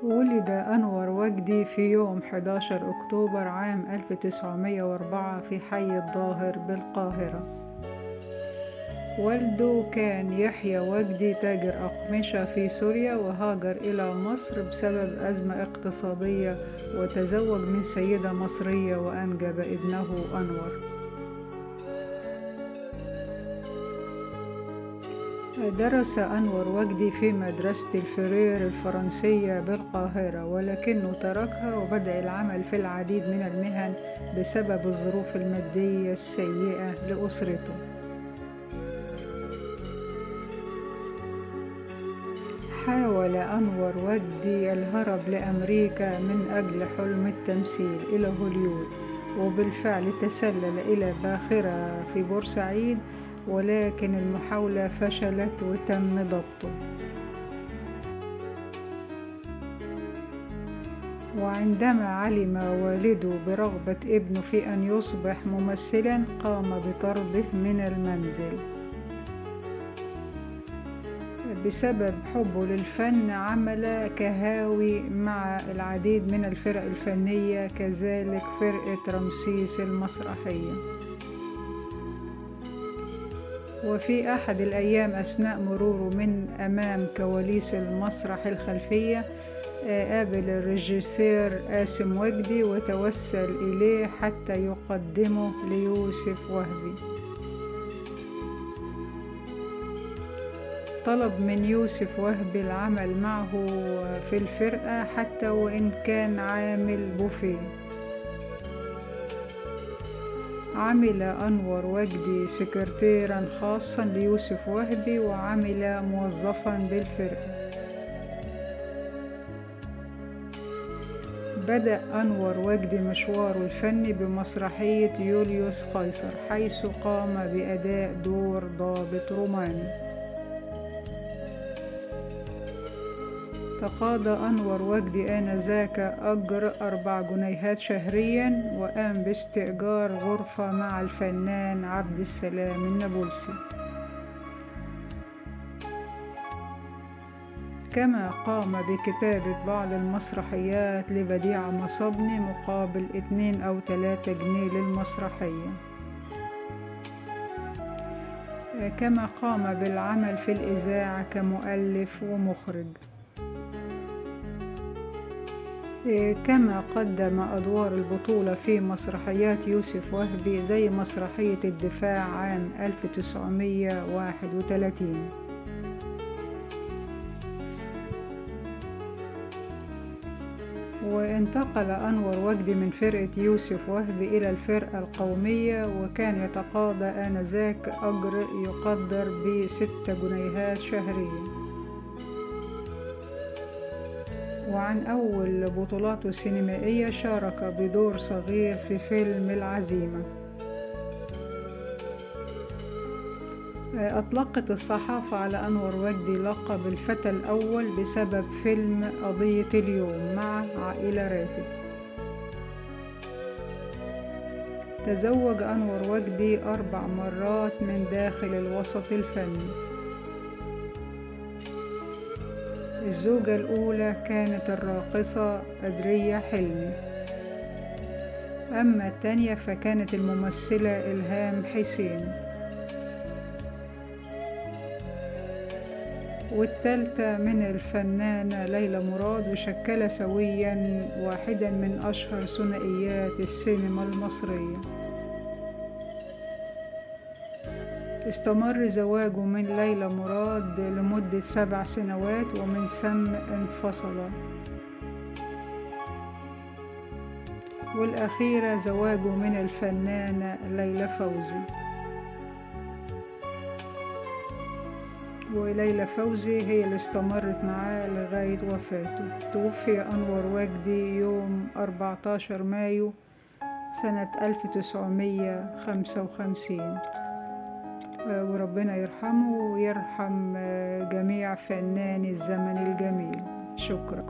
ولد أنور وجدي في يوم 11 أكتوبر عام 1904 في حي الظاهر بالقاهرة. والده كان يحيى وجدي تاجر أقمشة في سوريا، وهاجر إلى مصر بسبب أزمة اقتصادية، وتزوج من سيدة مصرية وأنجب ابنه أنور. درس أنور وجدي في مدرسة الفرير الفرنسية بالقاهرة، ولكنه تركها وبدأ العمل في العديد من المهن بسبب الظروف المادية السيئة لأسرته. حاول أنور وجدي الهرب لأمريكا من أجل حلم التمثيل إلى هوليوود، وبالفعل تسلل إلى باخرة في بورسعيد، ولكن المحاولة فشلت وتم ضبطه. وعندما علم والده برغبة ابنه في أن يصبح ممثلا، قام بطرده من المنزل. بسبب حبه للفن عمل كهاوي مع العديد من الفرق الفنية، كذلك فرقة رمسيس المسرحية. وفي أحد الأيام أثناء مروره من أمام كواليس المسرح الخلفية، قابل الريجيسير قاسم وجدي وتوسل إليه حتى يقدمه ليوسف وهبي. طلب من يوسف وهبي العمل معه في الفرقة حتى وإن كان عامل بوفيه. عمل أنور وجدي سكرتيرا خاصا ليوسف وهبي، وعمل موظفا بالفرقة. بدأ أنور وجدي مشواره الفني بمسرحية يوليوس قيصر، حيث قام بأداء دور ضابط روماني. تقاضى أنور وجدي آنذاك أجر 4 جنيهات شهريا، وقام باستئجار غرفة مع الفنان عبد السلام النابلسي. كما قام بكتابة بعض المسرحيات لبديعة مصابني مقابل 2 أو 3 جنيه للمسرحية. كما قام بالعمل في الإذاعة كمؤلف ومخرج. كما قدم أدوار البطولة في مسرحيات يوسف وهبي زي مسرحية الدفاع عام 1931. وانتقل أنور وجدي من فرقة يوسف وهبي إلى الفرقة القومية، وكان يتقاضى آنذاك أجر يقدر ب6 جنيهات شهريا. وعن أول بطولاته السينمائية، شارك بدور صغير في فيلم العزيمة. أطلقت الصحافة على أنور وجدي لقب الفتى الأول بسبب فيلم قضية اليوم مع عائلة راتب. تزوج أنور وجدي 4 مرات من داخل الوسط الفني. الزوجة الأولى كانت الراقصة أدرية حلمي، أما الثانية فكانت الممثلة إلهام حسين، والثالثة من الفنانة ليلى مراد، وشكل سويا واحدا من أشهر ثنائيات السينما المصرية. استمر زواجه من ليلى مراد لمدة 7 سنوات، ومن ثم انفصل. والأخيرة زواجه من الفنانة ليلى فوزي. وليلى فوزي هي اللي استمرت معاه لغاية وفاته. توفي أنور وجدي يوم 14 مايو سنة 1955، وربنا يرحمه ويرحم جميع فناني الزمن الجميل. شكرا.